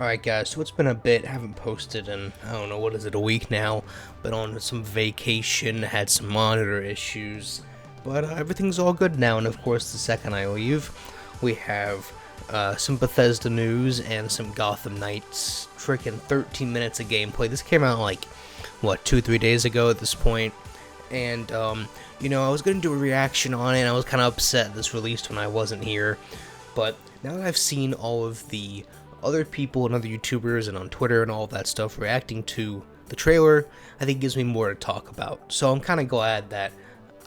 Alright guys, so it's been a bit, haven't posted in, I don't know, what is it, a week now, been on some vacation, had some monitor issues, but everything's all good now, and of course the second I leave, we have some Bethesda news and some Gotham Knights, freaking 13 minutes of gameplay. This came out like, what, 2-3 days ago at this point, and, you know, I was going to do a reaction on it, and I was kind of upset this released when I wasn't here, but now that I've seen all of the other people and other YouTubers and on Twitter and all that stuff reacting to the trailer, I think it gives me more to talk about. So I'm kind of glad that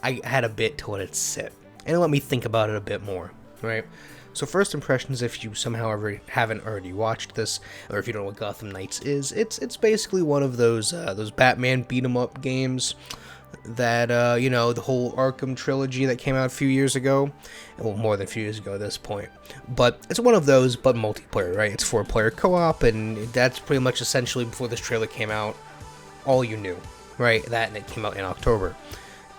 I had a bit to let it sit and let me think about it a bit more, right? So first impressions, if you somehow ever haven't already watched this, or if you don't know what Gotham Knights is, it's basically one of those Batman beat 'em up games that, you know, the whole Arkham trilogy that came out a few years ago, well, more than a few years ago at this point, but it's one of those, but multiplayer, right? It's 4-player co-op, and that's pretty much essentially, before this trailer came out, all you knew, right? That, and it came out in October,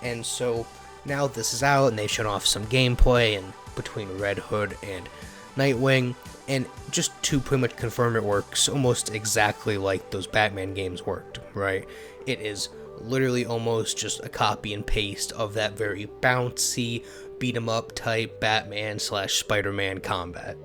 and so now this is out, and they've shown off some gameplay, and between Red Hood and Nightwing, and just to pretty much confirm it works almost exactly like those Batman games worked, right? It is literally almost just a copy and paste of that very bouncy, beat 'em up type Batman / Spider-Man combat.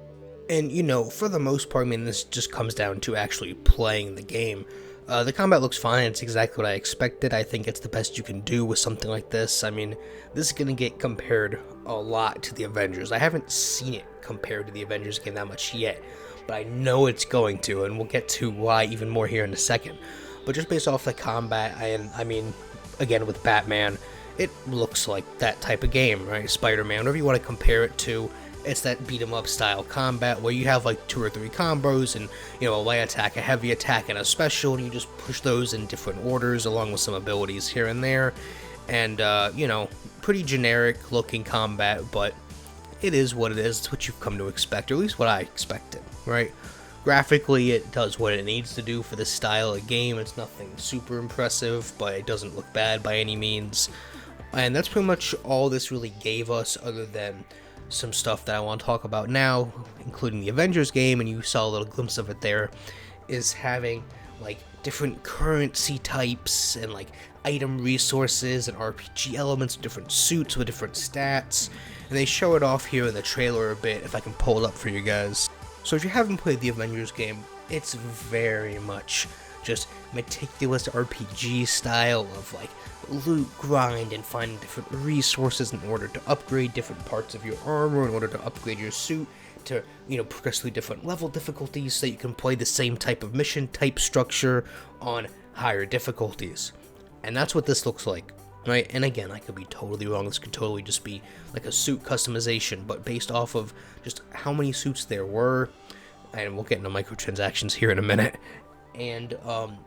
And, you know, for the most part, I mean, this just comes down to actually playing the game. The combat looks fine, it's exactly what I expected. I think it's the best you can do with something like this. I mean, this is going to get compared a lot to the Avengers. I haven't seen it compared to the Avengers game that much yet, but I know it's going to, and we'll get to why even more here in a second. But just based off the combat, I mean, again, with Batman, it looks like that type of game, right? Spider-Man, whatever you want to compare it to, it's that beat-em-up style combat where you have like 2 or 3 combos and, you know, a light attack, a heavy attack, and a special, and you just push those in different orders along with some abilities here and there. And, you know, pretty generic looking combat, but it is what it is. It's what you've come to expect, or at least what I expected, right? Graphically, it does what it needs to do for this style of game. It's nothing super impressive, but it doesn't look bad by any means. And that's pretty much all this really gave us, other than some stuff that I want to talk about now, including the Avengers game, and you saw a little glimpse of it there, is having like different currency types and like item resources and RPG elements, different suits with different stats. And they show it off here in the trailer a bit, if I can pull it up for you guys. So if you haven't played the Avengers game, it's very much just meticulous RPG style of like loot grind and finding different resources in order to upgrade different parts of your armor, in order to upgrade your suit to, you know, progressively different level difficulties so you can play the same type of mission type structure on higher difficulties. And that's what this looks like, right? And again, I could be totally wrong. This could totally just be like a suit customization, but based off of just how many suits there were, and we'll get into microtransactions here in a minute, and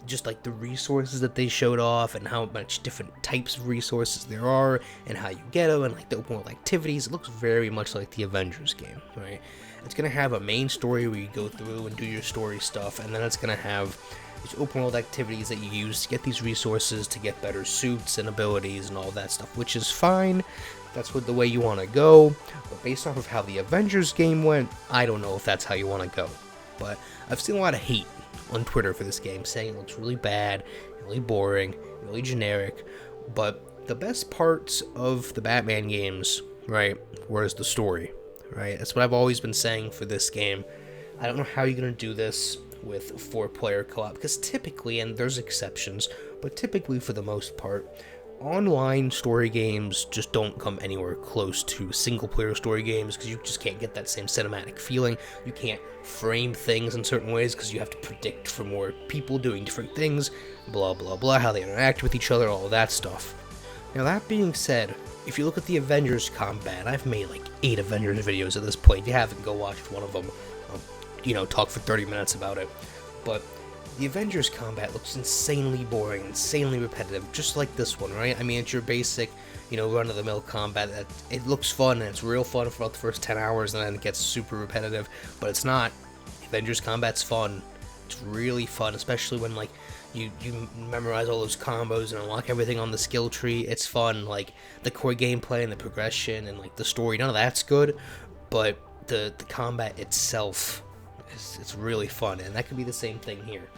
just like the resources that they showed off and how much different types of resources there are and how you get them and like the open world activities, it looks very much like the Avengers game, right? It's going to have a main story where you go through and do your story stuff, and then it's going to have these open world activities that you use to get these resources, to get better suits and abilities and all that stuff, which is fine. That's what the way you want to go, but based off of how the Avengers game went, I don't know if that's how you want to go. But I've seen a lot of hate on Twitter for this game, saying it looks really bad, really boring, really generic, but the best parts of the Batman games, right, was the story, right? That's what I've always been saying for this game. I don't know how you're going to do this with 4-player co-op, because typically, and there's exceptions, but typically for the most part, online story games just don't come anywhere close to single-player story games, because you just can't get that same cinematic feeling. You can't frame things in certain ways because you have to predict for more people doing different things, blah blah blah, how they interact with each other, all that stuff. Now, that being said, if you look at the Avengers combat, I've made like 8 Avengers videos at this point. If you haven't, go watch one of them. I'll, you know, talk for 30 minutes about it. But the Avengers combat looks insanely boring, insanely repetitive, just like this one, right? I mean, it's your basic, you know, run-of-the-mill combat. That it looks fun, and it's real fun for about the first 10 hours, and then it gets super repetitive, but it's not. Avengers combat's fun. It's really fun, especially when, like, you memorize all those combos and unlock everything on the skill tree. It's fun, like, the core gameplay and the progression and, like, the story, none of that's good, but the combat itself, it's really fun, and that could be the same thing here,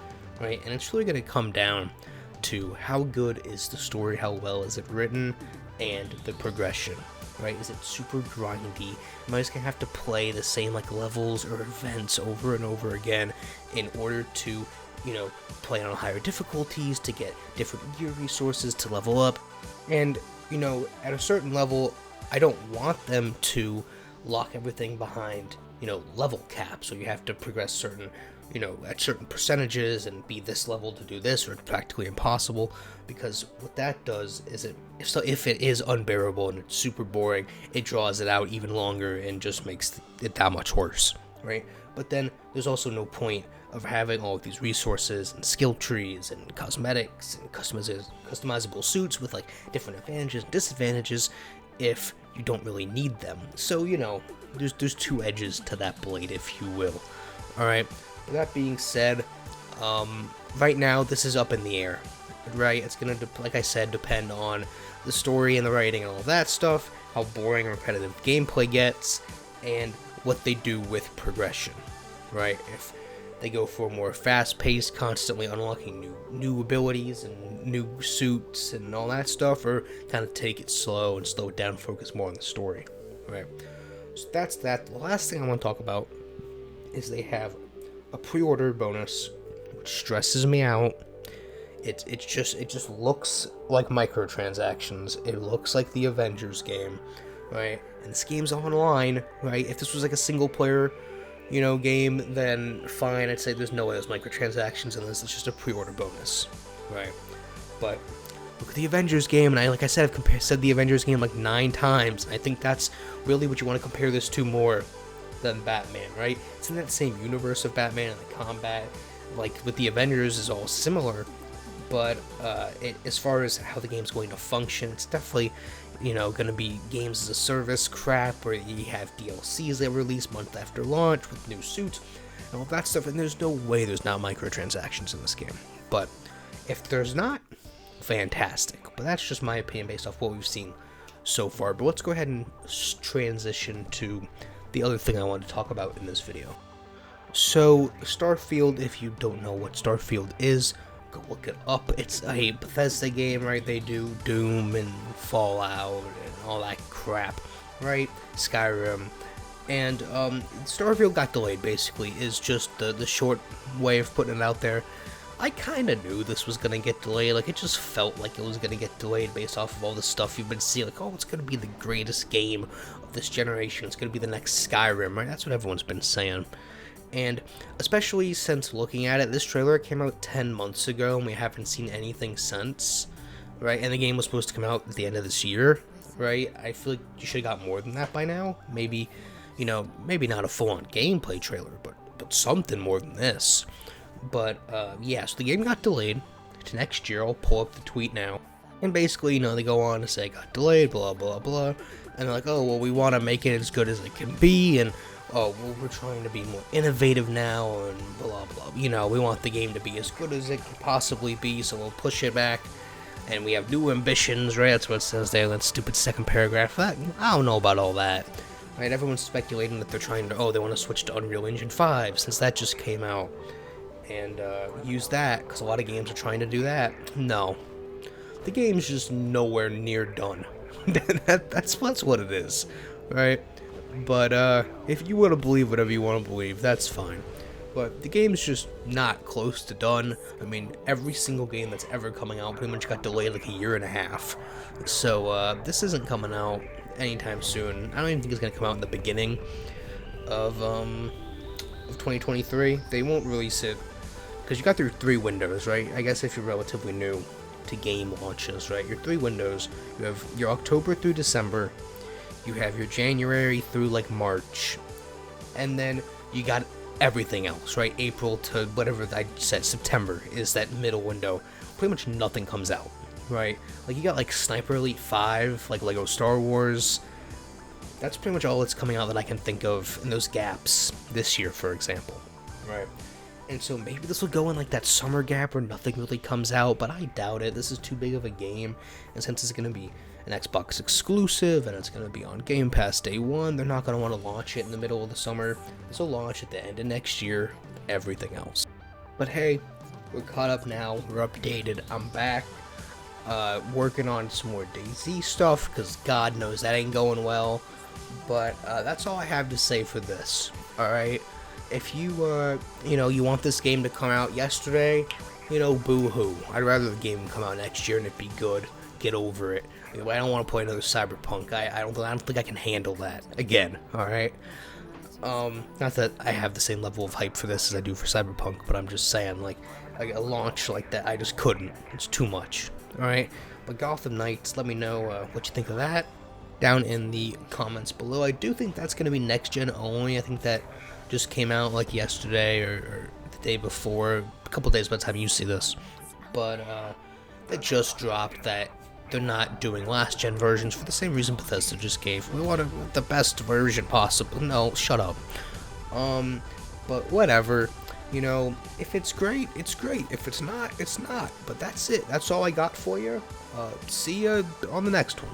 right? And it's really going to come down to how good is the story, how well is it written, and the progression, right? Is it super grindy? Am I just gonna have to play the same like levels or events over and over again in order to, you know, play on higher difficulties, to get different gear resources, to level up? And, you know, at a certain level, I don't want them to lock everything behind, you know, level caps, so you have to progress certain, you know, at certain percentages and be this level to do this, or it's practically impossible, because what that does is if it is unbearable and it's super boring, it draws it out even longer and just makes it that much worse, right? But then there's also no point of having all of these resources and skill trees and cosmetics and customizable suits with like different advantages and disadvantages if you don't really need them. So, you know, there's two edges to that blade, if you will. Alright, with that being said, right now this is up in the air, right? It's gonna, like I said, depend on the story and the writing and all that stuff, how boring and repetitive gameplay gets, and what they do with progression, right? If they go for more fast-paced, constantly unlocking new abilities and new suits and all that stuff, or kind of take it slow and slow it down, focus more on the story, right? So that's that. The last thing I want to talk about is they have a pre-order bonus, which stresses me out. It just looks like microtransactions. It looks like the Avengers game, right? And this game's online, right? If this was like a single player, you know, game, then fine, I'd say there's no way there's microtransactions and this is just a pre-order bonus, right? But look at the Avengers game, and like I said, I've said the Avengers game like 9 times. I think that's really what you want to compare this to more than Batman, right? It's in that same universe of Batman, and the combat, like with the Avengers, is all similar, but as far as how the game's going to function, it's definitely, you know, going to be games as a service crap, where you have DLCs that release month after launch with new suits and all that stuff, and there's no way there's not microtransactions in this game. But if there's not, fantastic. But that's just my opinion based off what we've seen so far. But let's go ahead and transition to the other thing I wanted to talk about in this video. So Starfield, if you don't know what Starfield is, go look it up. It's a Bethesda game, right? They do Doom and Fallout and all that crap, right? Skyrim. And Starfield got delayed, basically, is just the short way of putting it out there. I kind of knew this was going to get delayed. Like, it just felt like it was going to get delayed based off of all the stuff you've been seeing. Like, oh, it's going to be the greatest game of this generation. It's going to be the next Skyrim, right? That's what everyone's been saying. And especially since looking at it, this trailer came out 10 months ago, and we haven't seen anything since, right? And the game was supposed to come out at the end of this year, right? I feel like you should have got more than that by now. Maybe, you know, maybe not a full-on gameplay trailer, but something more than this. But, yeah, so the game got delayed to next year. I'll pull up the tweet now. And basically, you know, they go on to say it got delayed, blah, blah, blah. And they're like, oh, well, we want to make it as good as it can be, and, oh, well, we're trying to be more innovative now, and blah, blah. You know, we want the game to be as good as it can possibly be, so we'll push it back. And we have new ambitions, right? That's what it says there, that stupid second paragraph. I don't know about all that. Right, everyone's speculating that they're trying to, oh, they want to switch to Unreal Engine 5, since that just came out. And use that, because a lot of games are trying to do that. No. The game's just nowhere near done. that's what it is, right? But if you want to believe whatever you want to believe, that's fine. But the game's just not close to done. I mean, every single game that's ever coming out pretty much got delayed like a year and a half. So this isn't coming out anytime soon. I don't even think it's going to come out in the beginning of 2023. They won't release it, because you got through 3 windows, right? I guess if you're relatively new to game launches, right? Your 3 windows. You have your October through December, you have your January through like March, and then you got everything else, right? April to whatever I said, September is that middle window. Pretty much nothing comes out, right? Like, you got like Sniper Elite 5, like Lego Star Wars. That's pretty much all that's coming out that I can think of in those gaps this year, for example, right? And so maybe this will go in like that summer gap where nothing really comes out, but I doubt it. This is too big of a game, and since it's going to be an Xbox exclusive, and it's going to be on Game Pass day one. They're not going to want to launch it in the middle of the summer. This will launch at the end of next year, everything else. But hey, we're caught up now, we're updated, I'm back, working on some more DayZ stuff, because God knows that ain't going well. But that's all I have to say for this, alright? If you, you want this game to come out yesterday, boo-hoo. I'd rather the game come out next year and it be good. Get over it. I don't want to play another Cyberpunk. I don't think I can handle that again, alright? Not that I have the same level of hype for this as I do for Cyberpunk, but I'm just saying, like a launch like that, I just couldn't. It's too much, alright? But Gotham Knights, let me know what you think of that down in the comments below. I do think that's going to be next-gen only. I think that just came out like yesterday or the day before, a couple days by the time you see this. But it just dropped that they're not doing last-gen versions for the same reason Bethesda just gave. We want the best version possible. No, shut up. But whatever. If it's great, it's great. If it's not, it's not. But that's it. That's all I got for you. See ya on the next one.